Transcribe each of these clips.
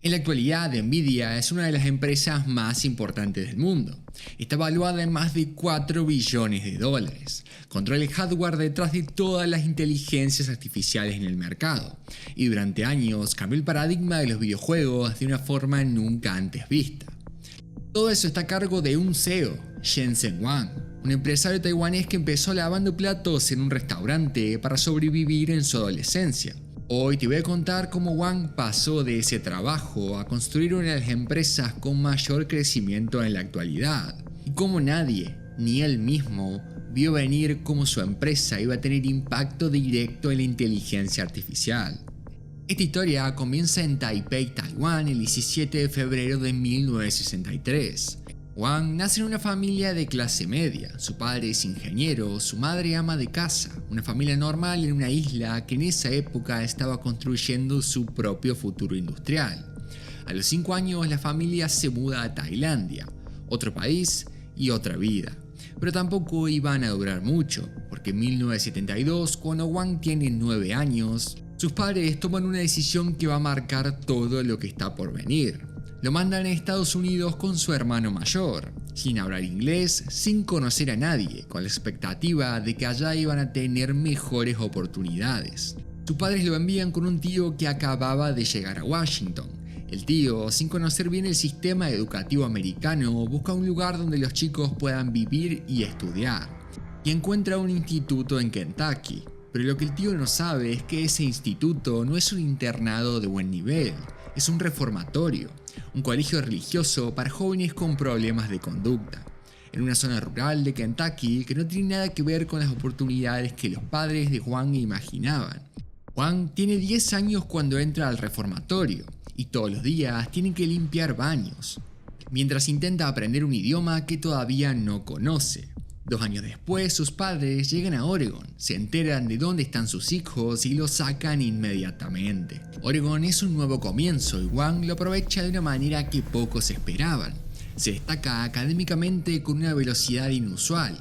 En la actualidad, Nvidia es una de las empresas más importantes del mundo. Está valuada en más de 4 billones de dólares. Controla el hardware detrás de todas las inteligencias artificiales en el mercado. Y durante años cambió el paradigma de los videojuegos de una forma nunca antes vista. Todo eso está a cargo de un CEO, Jensen Huang, un empresario taiwanés que empezó lavando platos en un restaurante para sobrevivir en su adolescencia. Hoy te voy a contar cómo Huang pasó de ese trabajo a construir una de las empresas con mayor crecimiento en la actualidad, y cómo nadie, ni él mismo, vio venir cómo su empresa iba a tener impacto directo en la inteligencia artificial. Esta historia comienza en Taipei, Taiwán, el 17 de febrero de 1963. Huang nace en una familia de clase media. Su padre es ingeniero, su madre ama de casa, una familia normal en una isla que en esa época estaba construyendo su propio futuro industrial. A los 5 años la familia se muda a Tailandia, otro país y otra vida. Pero tampoco iban a durar mucho, porque en 1972, cuando Huang tiene 9 años, sus padres toman una decisión que va a marcar todo lo que está por venir. Lo mandan a Estados Unidos con su hermano mayor, sin hablar inglés, sin conocer a nadie, con la expectativa de que allá iban a tener mejores oportunidades. Sus padres lo envían con un tío que acababa de llegar a Washington. El tío, sin conocer bien el sistema educativo americano, busca un lugar donde los chicos puedan vivir y estudiar, y encuentra un instituto en Kentucky. Pero lo que el tío no sabe es que ese instituto no es un internado de buen nivel, es un reformatorio, un colegio religioso para jóvenes con problemas de conducta, en una zona rural de Kentucky que no tiene nada que ver con las oportunidades que los padres de Huang imaginaban. Huang tiene 10 años cuando entra al reformatorio y todos los días tiene que limpiar baños, mientras intenta aprender un idioma que todavía no conoce. 2 años después, sus padres llegan a Oregon, se enteran de dónde están sus hijos y los sacan inmediatamente. Oregon es un nuevo comienzo y Huang lo aprovecha de una manera que pocos esperaban. Se destaca académicamente con una velocidad inusual.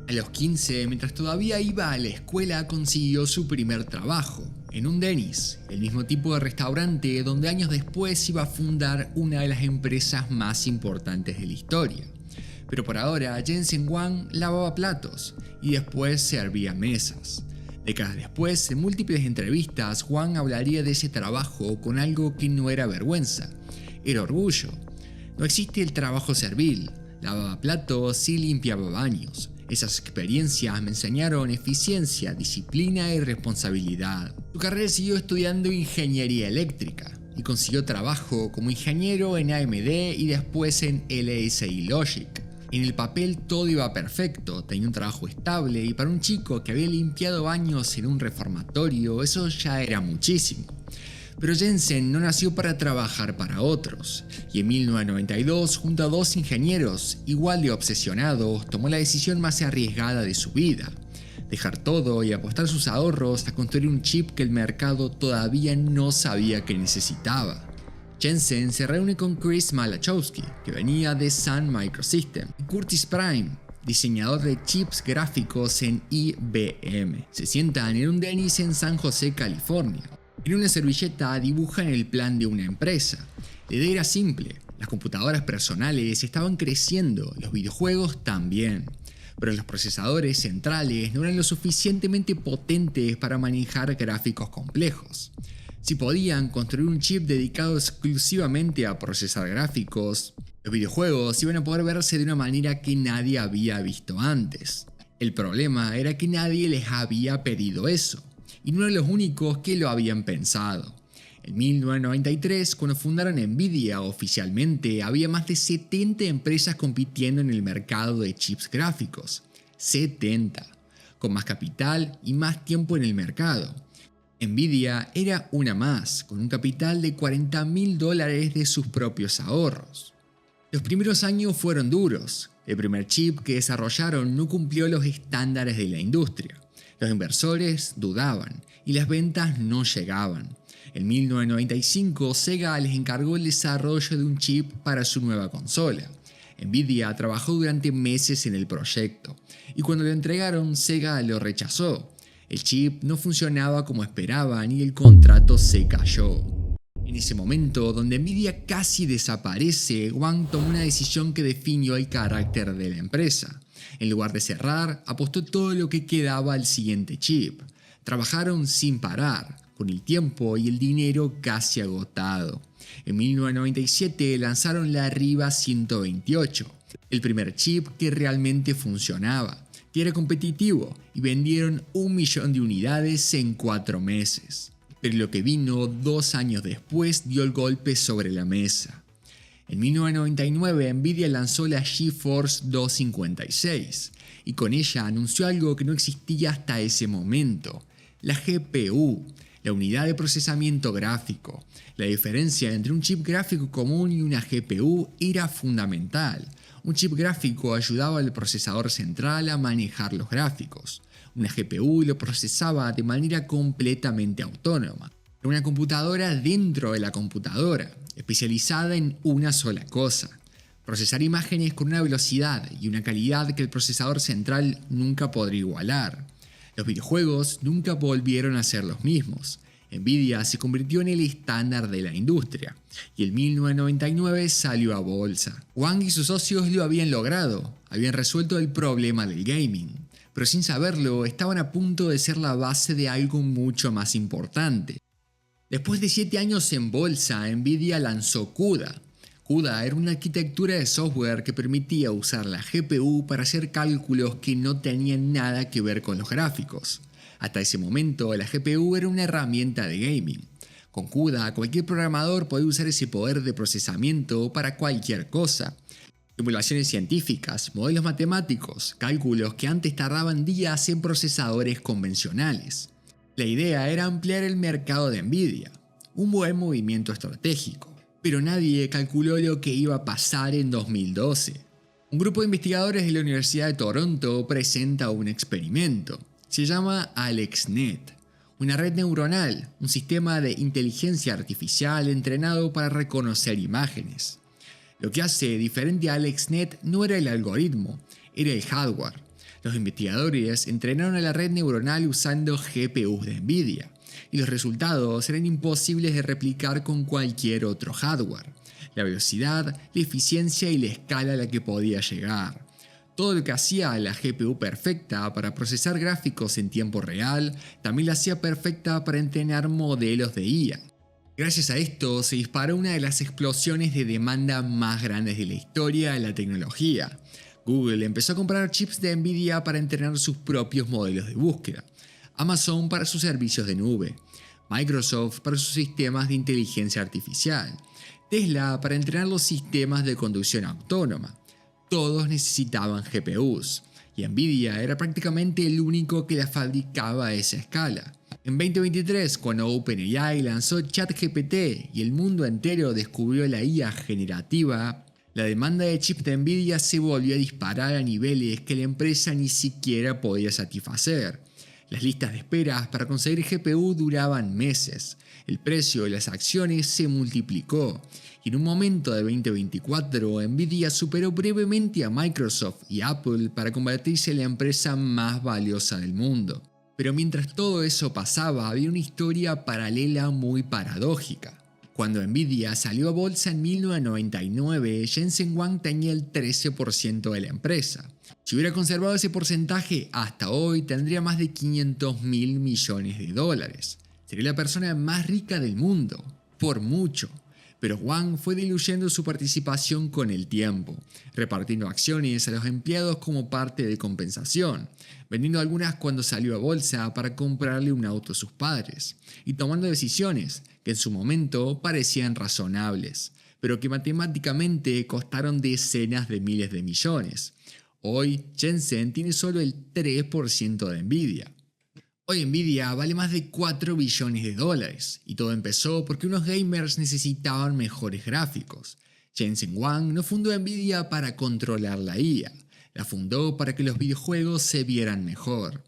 A los 15, mientras todavía iba a la escuela, consiguió su primer trabajo, en un Denny's, el mismo tipo de restaurante donde años después iba a fundar una de las empresas más importantes de la historia. Pero por ahora, Jensen Huang lavaba platos y después servía mesas. Décadas después, en múltiples entrevistas, Huang hablaría de ese trabajo con algo que no era vergüenza, era orgullo. No existe el trabajo servil, lavaba platos y limpiaba baños. Esas experiencias me enseñaron eficiencia, disciplina y responsabilidad. Su carrera siguió estudiando ingeniería eléctrica y consiguió trabajo como ingeniero en AMD y después en LSI Logic. En el papel todo iba perfecto, tenía un trabajo estable y para un chico que había limpiado baños en un reformatorio eso ya era muchísimo. Pero Jensen no nació para trabajar para otros y en 1992, junto a 2 ingenieros igual de obsesionados, tomó la decisión más arriesgada de su vida: dejar todo y apostar sus ahorros a construir un chip que el mercado todavía no sabía que necesitaba. Jensen se reúne con Chris Malachowski, que venía de Sun Microsystems, y Curtis Prime, diseñador de chips gráficos en IBM. Se sientan en un Denny's en San José, California. En una servilleta dibujan el plan de una empresa. La idea era simple: las computadoras personales estaban creciendo, los videojuegos también. Pero los procesadores centrales no eran lo suficientemente potentes para manejar gráficos complejos. Si podían construir un chip dedicado exclusivamente a procesar gráficos, los videojuegos iban a poder verse de una manera que nadie había visto antes. El problema era que nadie les había pedido eso, y no eran los únicos que lo habían pensado. En 1993, cuando fundaron Nvidia oficialmente, había más de 70 empresas compitiendo en el mercado de chips gráficos. 70, con más capital y más tiempo en el mercado. Nvidia era una más, con un capital de $40.000 de sus propios ahorros. Los primeros años fueron duros. El primer chip que desarrollaron no cumplió los estándares de la industria. Los inversores dudaban y las ventas no llegaban. En 1995, Sega les encargó el desarrollo de un chip para su nueva consola. Nvidia trabajó durante meses en el proyecto y cuando lo entregaron, Sega lo rechazó. El chip no funcionaba como esperaban y el contrato se cayó. En En ese momento, donde Nvidia casi desaparece, Wang tomó una decisión que definió el carácter de la empresa. En lugar de cerrar, apostó todo lo que quedaba al siguiente chip. Trabajaron sin parar, con el tiempo y el dinero casi agotado. En 1997 lanzaron la Riva 128, el primer chip que realmente funcionaba, que era competitivo, y vendieron 1 millón de unidades en 4 meses. Pero lo que vino 2 años después dio el golpe sobre la mesa. En 1999 Nvidia lanzó la GeForce 256 y con ella anunció algo que no existía hasta ese momento, la GPU, la unidad de procesamiento gráfico. La diferencia entre un chip gráfico común y una GPU era fundamental. Un chip gráfico ayudaba al procesador central a manejar los gráficos. Una GPU lo procesaba de manera completamente autónoma. Era una computadora dentro de la computadora, especializada en una sola cosa: procesar imágenes con una velocidad y una calidad que el procesador central nunca podría igualar. Los videojuegos nunca volvieron a ser los mismos. Nvidia se convirtió en el estándar de la industria y en 1999 salió a bolsa. Wang y sus socios lo habían logrado, habían resuelto el problema del gaming, pero sin saberlo estaban a punto de ser la base de algo mucho más importante. Después de 7 años en bolsa, Nvidia lanzó CUDA. CUDA era una arquitectura de software que permitía usar la GPU para hacer cálculos que no tenían nada que ver con los gráficos. Hasta ese momento, la GPU era una herramienta de gaming. Con CUDA, cualquier programador podía usar ese poder de procesamiento para cualquier cosa. Simulaciones científicas, modelos matemáticos, cálculos que antes tardaban días en procesadores convencionales. La idea era ampliar el mercado de Nvidia, un buen movimiento estratégico, pero nadie calculó lo que iba a pasar en 2012. Un grupo de investigadores de la Universidad de Toronto presenta un experimento. Se llama AlexNet, una red neuronal, un sistema de inteligencia artificial entrenado para reconocer imágenes. Lo que hace diferente a AlexNet no era el algoritmo, era el hardware. Los investigadores entrenaron a la red neuronal usando GPUs de Nvidia, y los resultados eran imposibles de replicar con cualquier otro hardware. La velocidad, la eficiencia y la escala a la que podía llegar. Todo lo que hacía la GPU perfecta para procesar gráficos en tiempo real, también la hacía perfecta para entrenar modelos de IA. Gracias a esto se disparó una de las explosiones de demanda más grandes de la historia de la tecnología. Google empezó a comprar chips de Nvidia para entrenar sus propios modelos de búsqueda, Amazon para sus servicios de nube, Microsoft para sus sistemas de inteligencia artificial, Tesla para entrenar los sistemas de conducción autónoma. Todos necesitaban GPUs, y Nvidia era prácticamente el único que las fabricaba a esa escala. En 2023, cuando OpenAI lanzó ChatGPT y el mundo entero descubrió la IA generativa, la demanda de chips de Nvidia se volvió a disparar a niveles que la empresa ni siquiera podía satisfacer. Las listas de espera para conseguir GPU duraban meses, el precio de las acciones se multiplicó, y en un momento de 2024 Nvidia superó brevemente a Microsoft y Apple para convertirse en la empresa más valiosa del mundo. Pero mientras todo eso pasaba, había una historia paralela muy paradójica. Cuando Nvidia salió a bolsa en 1999, Jensen Huang tenía el 13% de la empresa. Si hubiera conservado ese porcentaje hasta hoy, tendría más de 500.000 millones de dólares. Sería la persona más rica del mundo, por mucho. Pero Huang fue diluyendo su participación con el tiempo, repartiendo acciones a los empleados como parte de compensación, vendiendo algunas cuando salió a bolsa para comprarle un auto a sus padres, y tomando decisiones que en su momento parecían razonables, pero que matemáticamente costaron decenas de miles de millones. Hoy, Jensen tiene solo el 3% de Nvidia. Hoy Nvidia vale más de 4 billones de dólares, y todo empezó porque unos gamers necesitaban mejores gráficos. Jensen Huang no fundó Nvidia para controlar la IA, la fundó para que los videojuegos se vieran mejor.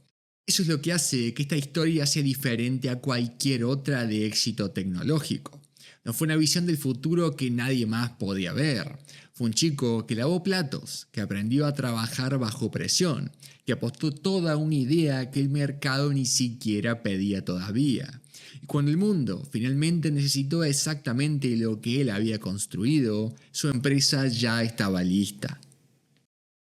Eso es lo que hace que esta historia sea diferente a cualquier otra de éxito tecnológico. No fue una visión del futuro que nadie más podía ver. Fue un chico que lavó platos, que aprendió a trabajar bajo presión, que apostó toda una idea que el mercado ni siquiera pedía todavía. Y cuando el mundo finalmente necesitó exactamente lo que él había construido, su empresa ya estaba lista.